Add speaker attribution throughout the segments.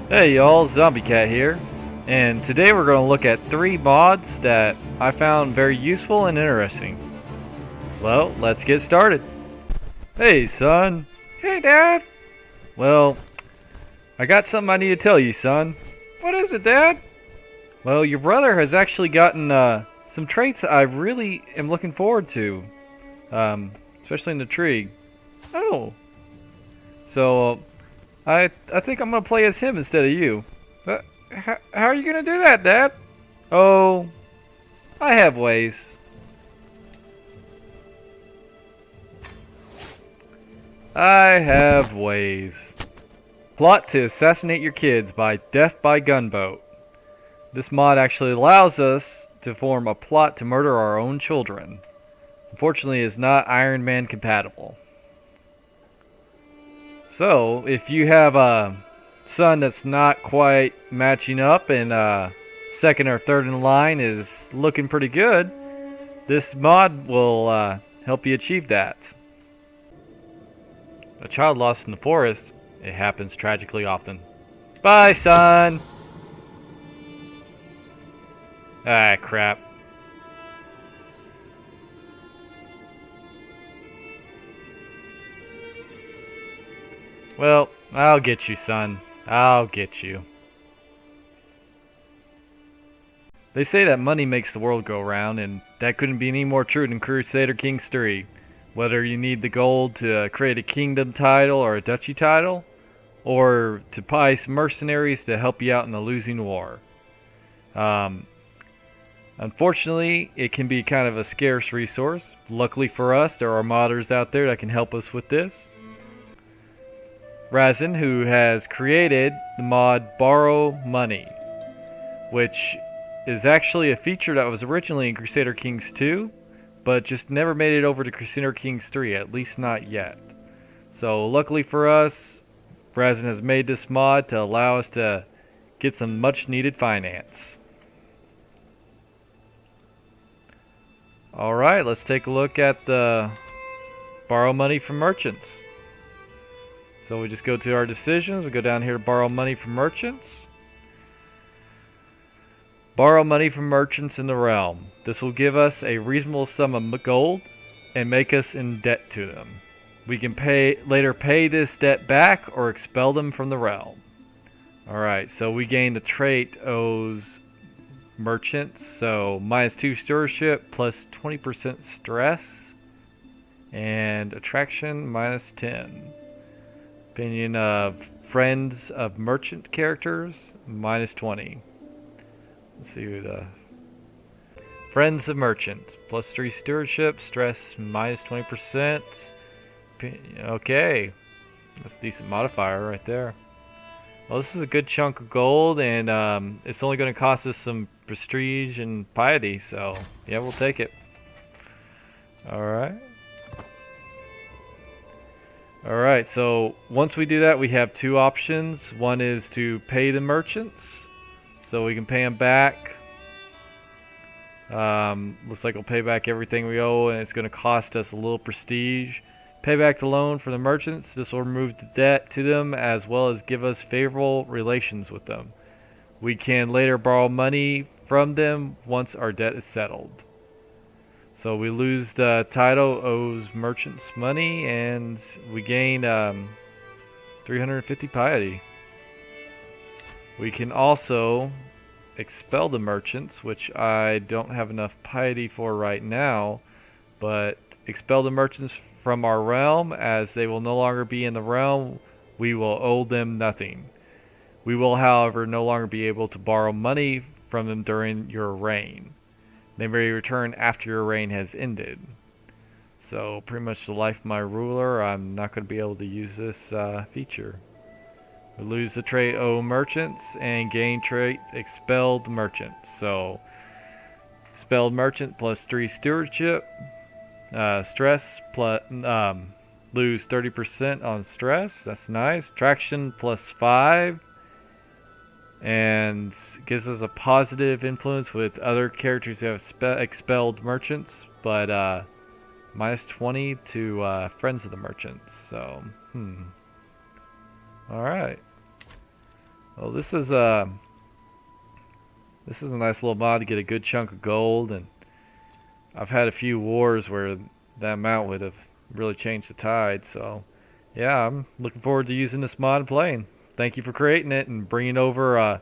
Speaker 1: Hey y'all, Zombie Cat here, and today we're going to look at 3 mods that I found very useful and interesting. Well, let's get started. Hey son. Hey dad. Well, I got something I need to tell you, son. What is it, dad? Well, your brother has actually gotten some traits that I really am looking forward to, especially in the tree. Oh. So, I think I'm going to play as him instead of you. How are you going to do that, Dad? Oh, I have ways. I have ways. Plot to Assassinate Your Kids by DeathByGunboat. This mod actually allows us to form a plot to murder our own children. Unfortunately, it is not Iron Man compatible. So, if you have a son that's not quite matching up and second or third in line is looking pretty good, this mod will help you achieve that. A child lost in the forest. It happens tragically often. Bye, son! Ah, crap. Well, I'll get you, son. I'll get you. They say that money makes the world go round, and that couldn't be any more true than Crusader Kings 3. Whether you need the gold to create a kingdom title or a duchy title, or to buy some mercenaries to help you out in the losing war. Unfortunately, it can be kind of a scarce resource. Luckily for us, there are modders out there that can help us with this. Rayzin, who has created the mod Borrow Money, which is actually a feature that was originally in Crusader Kings 2, but just never made it over to Crusader Kings 3, at least not yet. So luckily for us, Rayzin has made this mod to allow us to get some much needed finance. Alright, let's take a look at the Borrow Money from Merchants. So we just go to our decisions, we go down here to borrow money from merchants. Borrow money from merchants in the realm. This will give us a reasonable sum of gold and make us in debt to them. We can later pay this debt back or expel them from the realm. Alright, so we gain the trait owes merchants. So -2 stewardship plus 20% stress. And attraction -10. Opinion of friends of merchant characters, -20. Let's see who the... Friends of merchant, +3 stewardship, stress -20%. Okay, that's a decent modifier right there. Well, this is a good chunk of gold, and it's only going to cost us some prestige and piety, so yeah, we'll take it. Alright. Alright, so once we do that, we have 2 options. One is to pay the merchants, so we can pay them back. Looks like we'll pay back everything we owe, and it's going to cost us a little prestige. Pay back the loan for the merchants. This will remove the debt to them, as well as give us favorable relations with them. We can later borrow money from them once our debt is settled. So we lose the title owes merchants money, and we gain 350 piety. We can also expel the merchants, which I don't have enough piety for right now, but expel the merchants from our realm, as they will no longer be in the realm. We will owe them nothing. We will, however, no longer be able to borrow money from them during your reign. They may return after your reign has ended. So pretty much the life of my ruler, I'm not going to be able to use this feature. We lose the trait owe merchants and gain trait expelled merchants. So expelled merchant +3 stewardship, stress plus lose 30% on stress. That's nice. Traction +5. And gives us a positive influence with other characters who have expelled merchants, but -20 to friends of the merchants. So, alright. Well, this is a nice little mod to get a good chunk of gold, and I've had a few wars where that amount would have really changed the tide. So, yeah, I'm looking forward to using this mod and playing. Thank you for creating it and bringing over a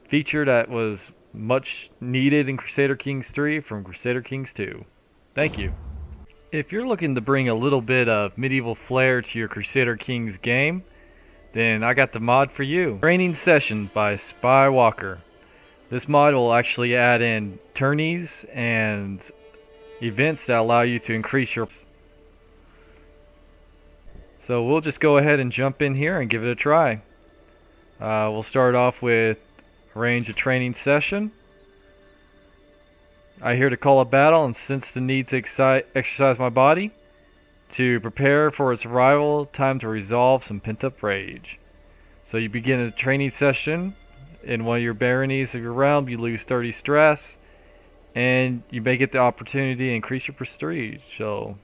Speaker 1: feature that was much needed in Crusader Kings 3 from Crusader Kings 2. Thank you. If you're looking to bring a little bit of medieval flair to your Crusader Kings game, then I got the mod for you. TrainingSession by Spwalker. This mod will actually add in tourneys and events that allow you to increase your... So we'll just go ahead and jump in here and give it a try. We'll start off with arrange a training session. I here to call a battle and sense the need to exercise my body. To prepare for its arrival, time to resolve some pent-up rage. So you begin a training session. In one of your baronies of your realm, you lose 30 stress, and you may get the opportunity to increase your prestige. So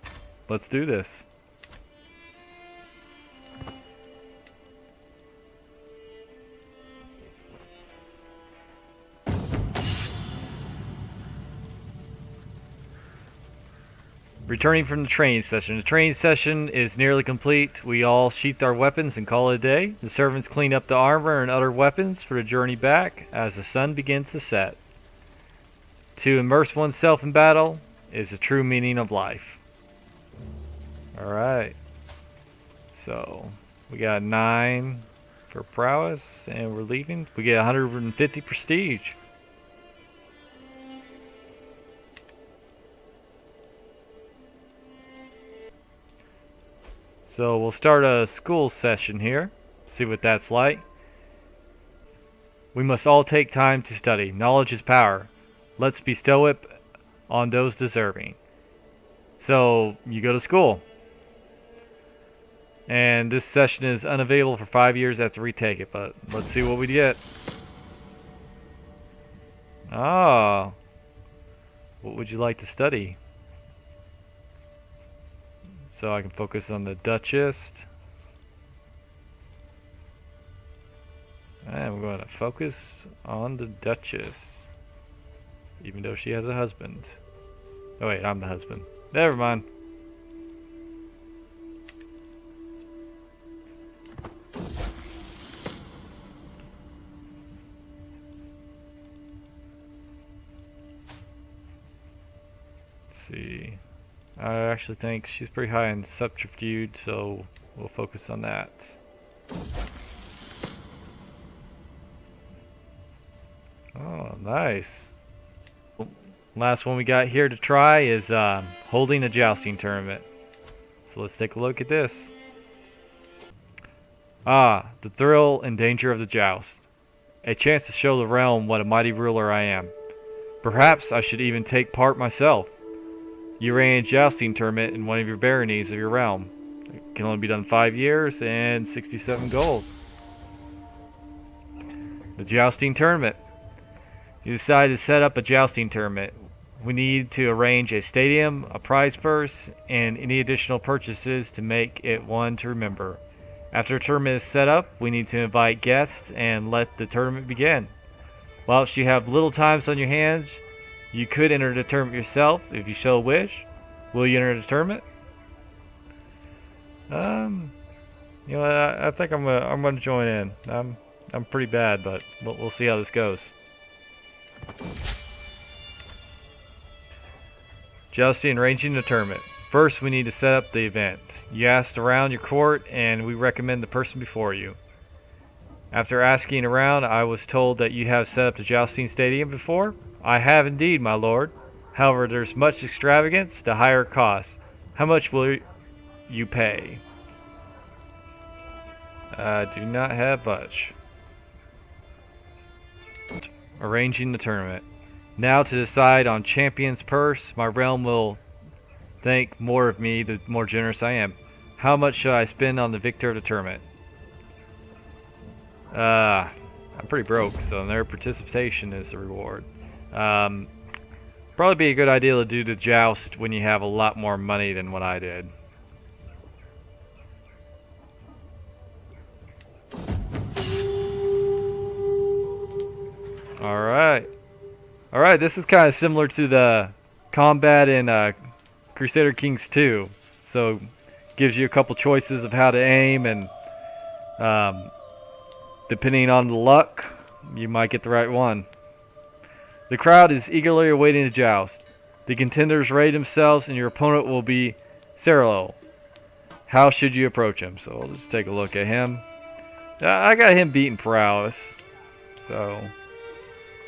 Speaker 1: let's do this. Returning from the training session. The training session is nearly complete. We all sheath our weapons and call it a day. The servants clean up the armor and other weapons for the journey back as the sun begins to set. To immerse oneself in battle is the true meaning of life. Alright. So, we got 9 for prowess, and we're leaving. We get 150 prestige. So we'll start a school session here, see what that's like. We must all take time to study. Knowledge is power. Let's bestow it on those deserving. So you go to school. And this session is unavailable for 5 years after we take it, but let's see what we get. Ah, what would you like to study? So I can focus on the Duchess. And we're going to focus on the Duchess. Even though she has a husband. Oh wait, I'm the husband. Never mind. Let's see. I actually think she's pretty high in subterfuge, so we'll focus on that. Oh, nice. Last one we got here to try is holding a jousting tournament. So let's take a look at this. Ah, the thrill and danger of the joust. A chance to show the realm what a mighty ruler I am. Perhaps I should even take part myself. You arrange a jousting tournament in one of your baronies of your realm. It can only be done 5 years and 67 gold. The jousting tournament. You decide to set up a jousting tournament. We need to arrange a stadium, a prize purse, and any additional purchases to make it one to remember. After a tournament is set up, we need to invite guests and let the tournament begin. Whilst you have little time on your hands, you could enter the tournament yourself if you so wish. Will you enter the tournament? You know, I think I'm gonna join in. I'm pretty bad, but we'll see how this goes. Jousting and arranging the tournament. First, we need to set up the event. You asked around your court, and we recommend the person before you. After asking around, I was told that you have set up the jousting stadium before. I have indeed, my lord. However, there's much extravagance to higher costs. How much will you pay? I do not have much. Arranging the tournament. Now to decide on champion's purse. My realm will think more of me the more generous I am. How much should I spend on the victor of the tournament? I'm pretty broke, so their participation is the reward. Probably be a good idea to do the joust when you have a lot more money than what I did. Alright. Alright, this is kind of similar to the combat in Crusader Kings 2. So, gives you a couple choices of how to aim, and depending on the luck, you might get the right one. The crowd is eagerly awaiting the joust. The contenders array themselves, and your opponent will be Cyril. How should you approach him? So let's take a look at him. I got him beating prowess. So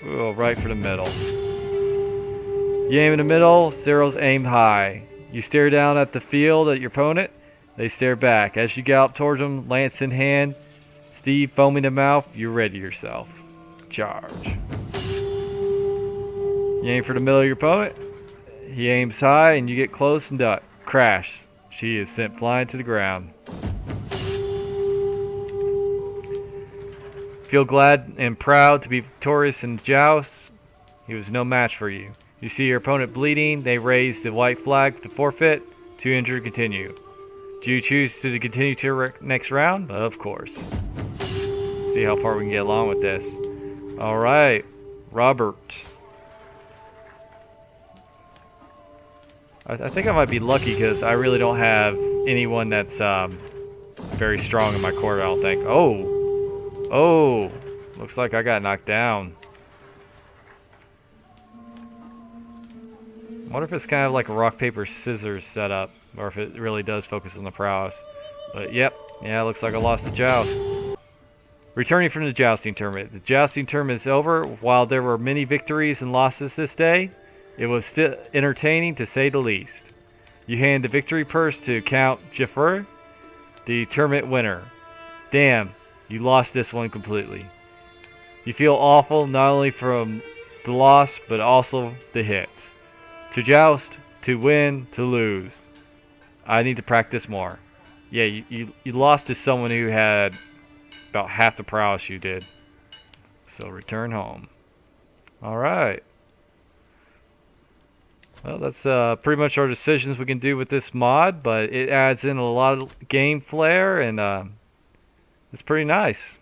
Speaker 1: we'll right for the middle. You aim in the middle, Cyril's aimed high. You stare down at the field at your opponent. They stare back. As you gallop towards them, lance in hand, Steve foaming the mouth, you ready yourself. Charge. You aim for the middle of your opponent. He aims high and you get close and duck. Crash. She is sent flying to the ground. Feel glad and proud to be victorious in the joust. He was no match for you. You see your opponent bleeding. They raise the white flag to forfeit. 2 injured, continue. Do you choose to continue to your next round? Of course. See how far we can get along with this. Alright. Robert. I think I might be lucky because I really don't have anyone that's very strong in my court, I don't think. Oh! Oh! Looks like I got knocked down. I wonder if it's kind of like a rock, paper, scissors setup, or if it really does focus on the prowess. But yep, yeah, looks like I lost the joust. Returning from the jousting tournament. The jousting tournament is over. While there were many victories and losses this day, it was still entertaining to say the least. You hand the victory purse to Count Jaffer, the tournament winner. Damn, you lost this one completely. You feel awful not only from the loss, but also the hits. To joust, to win, to lose. I need to practice more. Yeah, you lost to someone who had about half the prowess you did. So return home. Alright. Well, that's pretty much our decisions we can do with this mod, but it adds in a lot of game flair, and it's pretty nice.